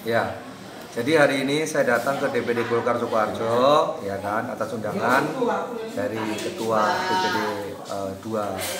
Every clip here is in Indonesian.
Ya, jadi hari ini saya datang ke DPD Golkar Sukoharjo, ya kan, atas undangan dari Ketua DPD 2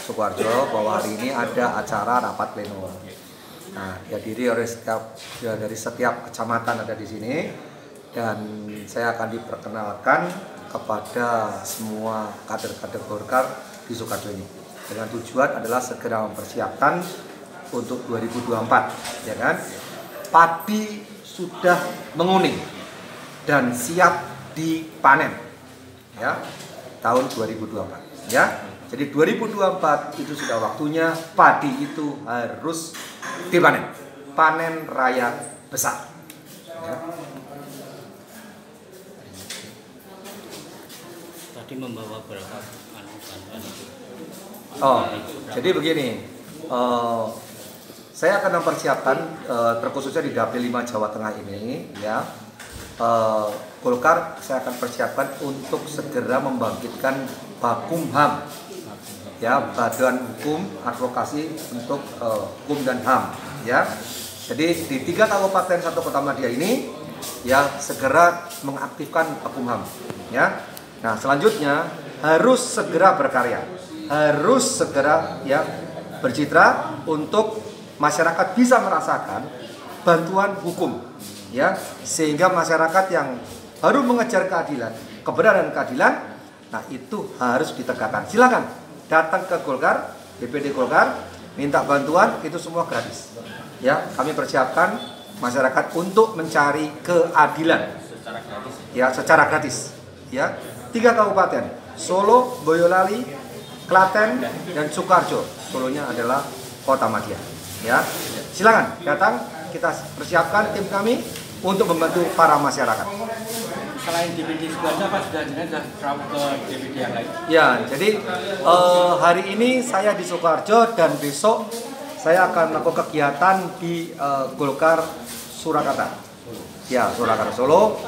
Sukoharjo bahwa hari ini ada acara rapat pleno. Nah, dihadiri oleh dari setiap kecamatan ada di sini, dan saya akan diperkenalkan kepada semua kader-kader Golkar di Sukoharjo ini. Dengan tujuan adalah segera mempersiapkan untuk 2024, ya kan? Padi sudah menguning dan siap dipanen, ya, tahun 2024, ya. Jadi 2024 itu sudah waktunya padi itu harus dipanen, panen raya besar, ya. Tadi membawa berapa bantuan itu? Oh, jadi begini. Saya akan mempersiapkan terkhususnya di Dapil 5 Jawa Tengah ini, ya, Golkar saya akan persiapkan untuk segera membangkitkan Bakumham, ya, Badan Hukum Advokasi untuk Hukum dan HAM, ya. Jadi di 3 kabupaten 1 kota Madia ini, ya, segera mengaktifkan Bakumham, ya. Nah, selanjutnya harus segera berkarya, harus segera, ya, bercitra untuk masyarakat bisa merasakan bantuan hukum, ya, sehingga masyarakat yang baru mengejar keadilan, kebenaran keadilan, nah itu harus ditegakkan. Silakan datang ke Golkar, DPD Golkar, minta bantuan, itu semua gratis, ya. Kami persiapkan masyarakat untuk mencari keadilan, ya, secara gratis, ya. 3 kabupaten, Solo, Boyolali, Klaten, dan Sukoharjo. Solonya adalah Kota Madia. Ya, silakan datang, kita persiapkan tim kami untuk membantu para masyarakat. Selain DPD Sukoharjo, apa sudah ke DPD yang lain? Ya, jadi hari ini saya di Sukoharjo dan besok saya akan melakukan kegiatan di Golkar Surakarta. Ya, Surakarta Solo.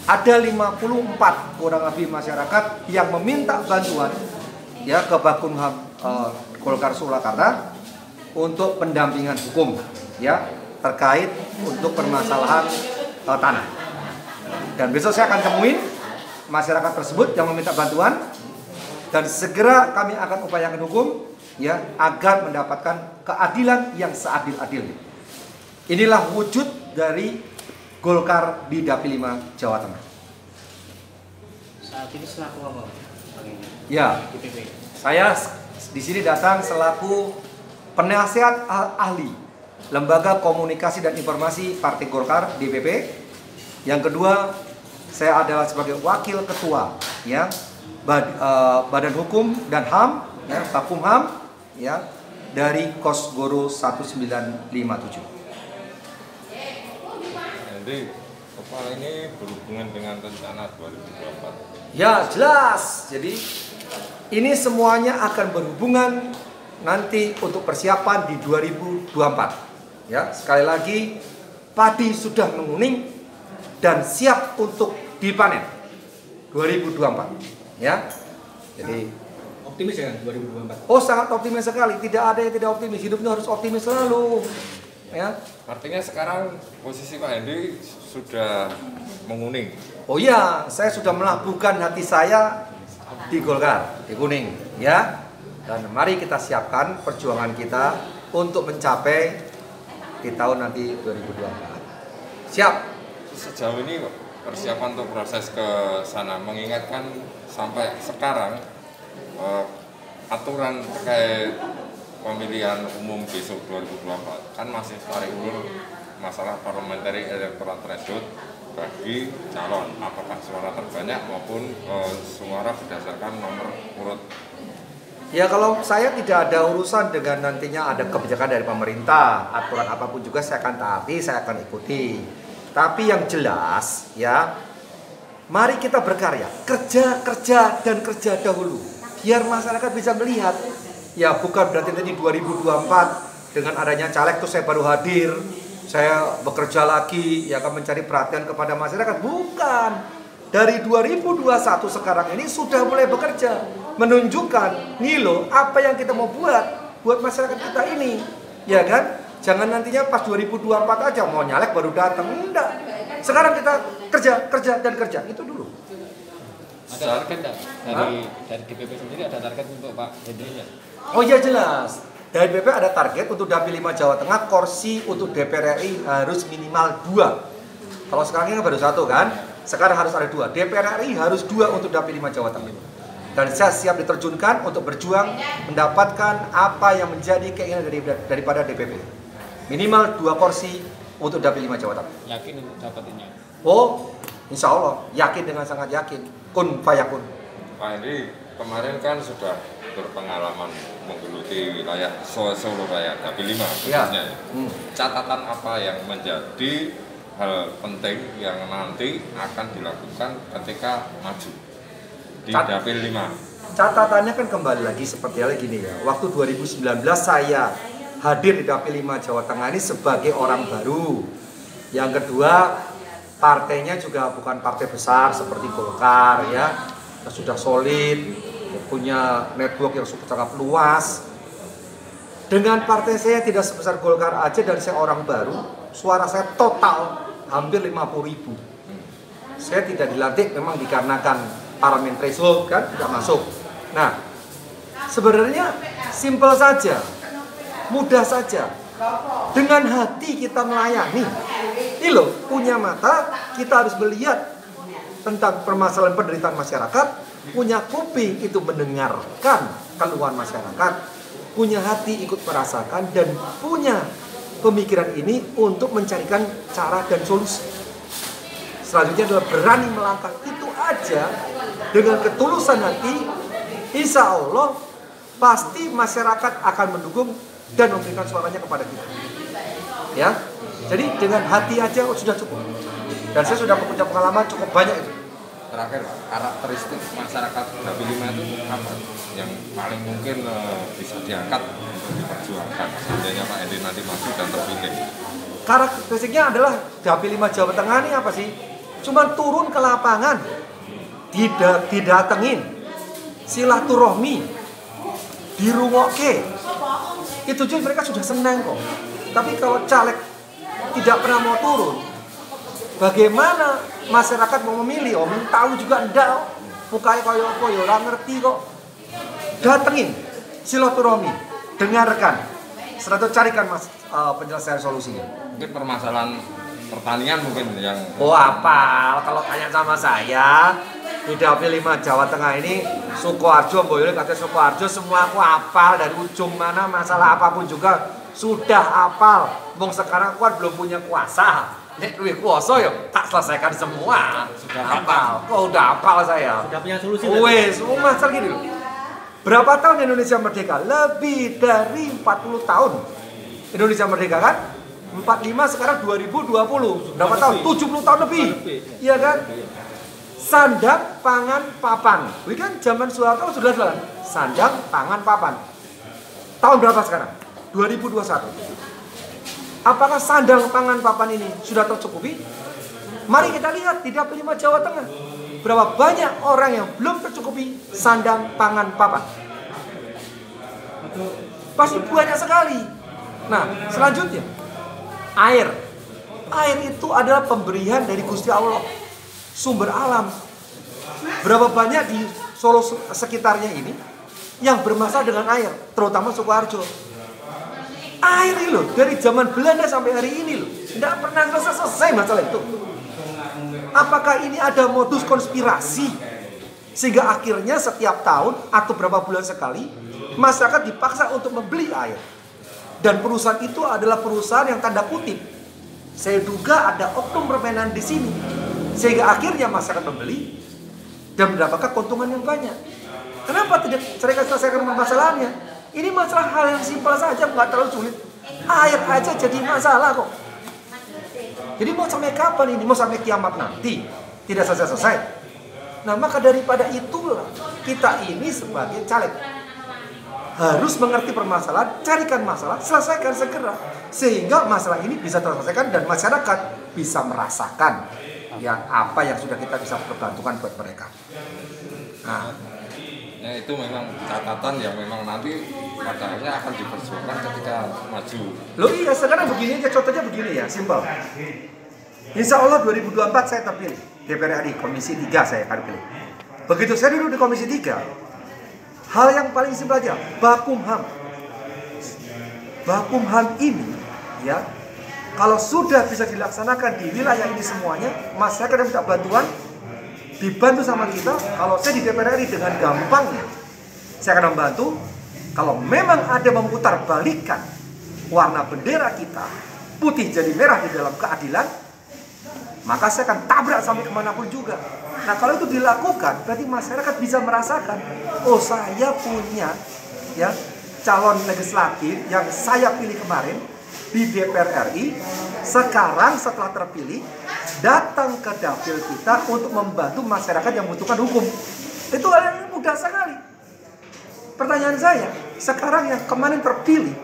Ada 54 kurang lebih masyarakat yang meminta bantuan, ya, ke Bakumham Golkar Surakarta untuk pendampingan hukum, ya, terkait untuk permasalahan tanah. Dan besok saya akan temuin masyarakat tersebut yang meminta bantuan, dan segera kami akan upayakan hukum, ya, agar mendapatkan keadilan yang seadil-adilnya. Inilah wujud dari Golkar di Dapil 5 Jawa Tengah. Saat ini selaku apa? Ya, saya di sini datang selaku penasihat ahli Lembaga Komunikasi dan Informasi Partai Golkar DPP. Yang kedua, saya adalah sebagai wakil ketua, ya, Badan Hukum dan HAM, ya, Bakumham, ya, dari Kosgoro 1957. Jadi, kepala ini berhubungan dengan rencana 2024. Ya, jelas. Jadi ini semuanya akan berhubungan nanti untuk persiapan di 2024. Ya, sekali lagi padi sudah menguning dan siap untuk dipanen 2024. Ya. Jadi Optimis ya 2024? oh, sangat optimis sekali. Tidak ada yang tidak optimis. Hidupnya harus optimis selalu. Ya. Artinya sekarang posisi Pak Hendy sudah menguning. Oh iya, saya sudah melabuhkan hati saya di Golkar, di kuning, ya. Dan mari kita siapkan perjuangan kita untuk mencapai di tahun nanti 2024. Siap. Sejauh ini persiapan untuk proses ke sana, mengingatkan sampai sekarang aturan terkait pemilihan umum besok 2024 kan masih tarik ulur masalah parliamentary electoral threshold bagi calon, apakah suara terbanyak maupun suara berdasarkan nomor urut. Ya, kalau saya tidak ada urusan dengan nantinya ada kebijakan dari pemerintah, aturan apapun juga saya akan taati, saya akan ikuti. Tapi yang jelas, ya, mari kita berkarya, kerja dan kerja dahulu, biar masyarakat bisa melihat Ya bukan berarti nanti 2024 dengan adanya caleg tuh saya baru hadir, saya bekerja lagi, ya akan mencari perhatian kepada masyarakat. Bukan. Dari 2021 sekarang ini sudah mulai bekerja, menunjukkan nih loh apa yang kita mau buat masyarakat kita ini, ya kan? Jangan nantinya pas 2024 aja mau nyalek baru datang, enggak. Sekarang kita kerja itu dulu. Ada target enggak? Dari DPP sendiri ada target untuk Pak Hendrinya? Oh iya jelas. Dari DPP ada target untuk Dapil 5 Jawa Tengah, kursi untuk DPR RI harus minimal 2. Kalau sekarang ini baru 1 kan? Sekarang harus ada 2. DPR RI harus 2 untuk Dapil 5 Jawa Tengah. Dan saya siap diterjunkan untuk berjuang mendapatkan apa yang menjadi keinginan daripada DPP. Minimal 2 kursi untuk Dapil 5 Jawa Tengah. Yakin untuk dapatinnya? Oh, insya Allah, yakin dengan sangat yakin. Kun fayakun. Pak Henry, kemarin kan sudah berpengalaman menggeluti wilayah Solo Raya, Dapil 5 khususnya. Ya. Catatan apa yang menjadi hal penting yang nanti akan dilakukan ketika maju di Dapil 5? Catatannya kan kembali lagi seperti halnya gini ya. Waktu 2019 saya hadir di Dapil 5 Jawa Tengah ini sebagai orang baru. Yang kedua, partainya juga bukan partai besar seperti Golkar ya. Sudah solid, punya network yang sangat luas. Dengan partai saya tidak sebesar Golkar aja dan saya orang baru, suara saya total hampir 50.000. Saya tidak dilantik memang dikarenakan parliamentary threshold kan tidak masuk. Nah, sebenarnya simpel saja, mudah saja. Dengan hati kita melayani. Ini loh, punya mata kita harus melihat tentang permasalahan penderitaan masyarakat, punya kuping itu mendengarkan keluhan masyarakat, punya hati ikut merasakan, dan punya pemikiran ini untuk mencarikan cara dan solusi. Selanjutnya adalah berani melangkah. Itu aja dengan ketulusan hati, insya Allah pasti masyarakat akan mendukung dan memberikan suaranya kepada kita. Ya, jadi dengan hati aja sudah cukup. Dan saya sudah punya pengalaman cukup banyak itu. Terakhir, karakteristik masyarakat Dapil 5 itu apa yang paling mungkin bisa diangkat untuk diperjuangkan seandainya Pak Henry nanti maju dan terpilih? Karakteristiknya adalah Dapil 5 Jawa Tengah ini apa sih? Cuman turun ke lapangan, didatengin, silaturahmi, dirungokke. Itu juga mereka sudah senang kok. Tapi kalau caleg tidak pernah mau turun, bagaimana masyarakat mau memilih? Om tahu juga ndak. Mukanya koyo apa ya ora ngerti kok. Datengin, silaturahmi, dengarkan. Setelah carikan penyelesaian solusinya. Mungkin permasalahan pertanian mungkin yang apa? Kalau tanya sama saya, di Dapil 5 Jawa Tengah ini Sukoharjo, Boyolali, kata Sukoharjo semua aku hafal dari ujung mana, masalah apapun juga sudah hafal. Wong sekarang aku belum punya kuasa. Nek duwe kuasa ya tak selesaikan semua. Sudah hafal. Kok udah hafal saya. Sudah punya solusi. Wes, masalah gini loh. Berapa tahun Indonesia merdeka? Lebih dari 40 tahun. Indonesia merdeka kan? 45 sekarang 2020. Berapa tahun? 70 tahun lebih. Iya kan? Sandang, pangan, papan. Ini kan zaman Soeharto sudah jalan. Sandang, pangan, papan. Tahun berapa sekarang? 2021. Apakah sandang, pangan, papan ini sudah tercukupi? Mari kita lihat di Dapil 5 Jawa Tengah. Berapa banyak orang yang belum tercukupi sandang, pangan, papan? Pasti banyak sekali. Nah, selanjutnya air. Air itu adalah pemberian dari Gusti Allah, sumber alam. Berapa banyak di Solo sekitarnya ini yang bermasalah dengan air, terutama Sukoharjo. Air ini loh, dari zaman Belanda sampai hari ini loh, tidak pernah selesai masalah itu. Apakah ini ada modus konspirasi sehingga akhirnya setiap tahun atau berapa bulan sekali masyarakat dipaksa untuk membeli air? Dan perusahaan itu adalah perusahaan yang tanda kutip, saya duga ada oknum permainan di sini, sehingga akhirnya masyarakat membeli dan mendapatkan keuntungan yang banyak. Kenapa tidak selesaikan masalahnya? Ini masalah hal yang simpel saja, nggak terlalu sulit. Air aja jadi masalah kok. Jadi mau sampai kapan ini? Mau sampai kiamat nanti? Tidak selesai-selesai. Nah, maka daripada itulah kita ini sebagai caleg harus mengerti permasalahan, carikan masalah, selesaikan segera, sehingga masalah ini bisa terselesaikan dan masyarakat bisa merasakan yang apa yang sudah kita bisa perbantukan buat mereka. Nah, ya itu memang catatan yang memang nanti pada akhirnya akan diperjuangkan ketika maju. Loh iya, sekarang begini aja, contohnya begini ya, simpel. Insya Allah 2024 saya terpilih DPR RI, Komisi 3 saya akan pilih. Begitu saya duduk di Komisi 3, hal yang paling simpel aja, Bakumham. Bakumham ini, ya, kalau sudah bisa dilaksanakan di wilayah ini semuanya, masyarakat yang minta bantuan, dibantu sama kita. Kalau saya di DPR RI dengan gampangnya, saya akan membantu. Kalau memang ada memutar balikan warna bendera kita, putih jadi merah di dalam keadilan, maka saya akan tabrak sampai kemanapun juga. Nah kalau itu dilakukan, berarti masyarakat bisa merasakan, oh saya punya ya calon legislatif yang saya pilih kemarin di DPR RI, sekarang setelah terpilih, datang ke dapil kita untuk membantu masyarakat yang membutuhkan hukum. Itu hal yang mudah sekali. Pertanyaan saya, sekarang yang kemarin terpilih,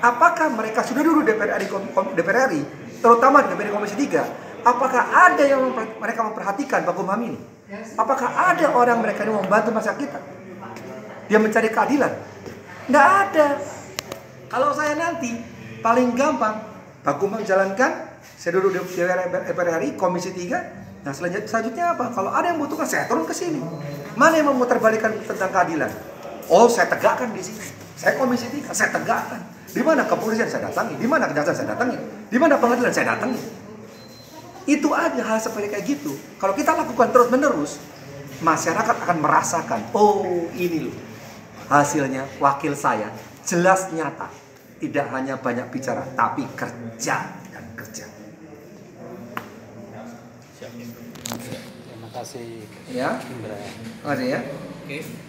apakah mereka sudah dulu DPR RI, terutama DPR Komisi 3, apakah ada yang mereka memperhatikan Bakumham ini? Apakah ada orang mereka yang membantu masyarakat kita? Dia mencari keadilan? Tidak ada. Kalau saya nanti, paling gampang, Bakumham jalankan, saya duduk di DPR RI, Komisi 3, nah selanjutnya apa? Kalau ada yang membutuhkan, saya turun ke sini. Mana yang memutarbalikkan tentang keadilan? Oh, saya tegakkan di sini. Saya Komisi 3, saya tegakkan. Di mana kepolisian saya datangi, di mana kejaksaan saya datangi, di mana pengadilan saya datangi. Itu aja hal seperti kayak gitu. Kalau kita lakukan terus-menerus, masyarakat akan merasakan, oh ini loh hasilnya wakil saya jelas nyata. Tidak hanya banyak bicara, tapi kerja dan kerja. Terima kasih. Ya, Indra. ada ya. Oke.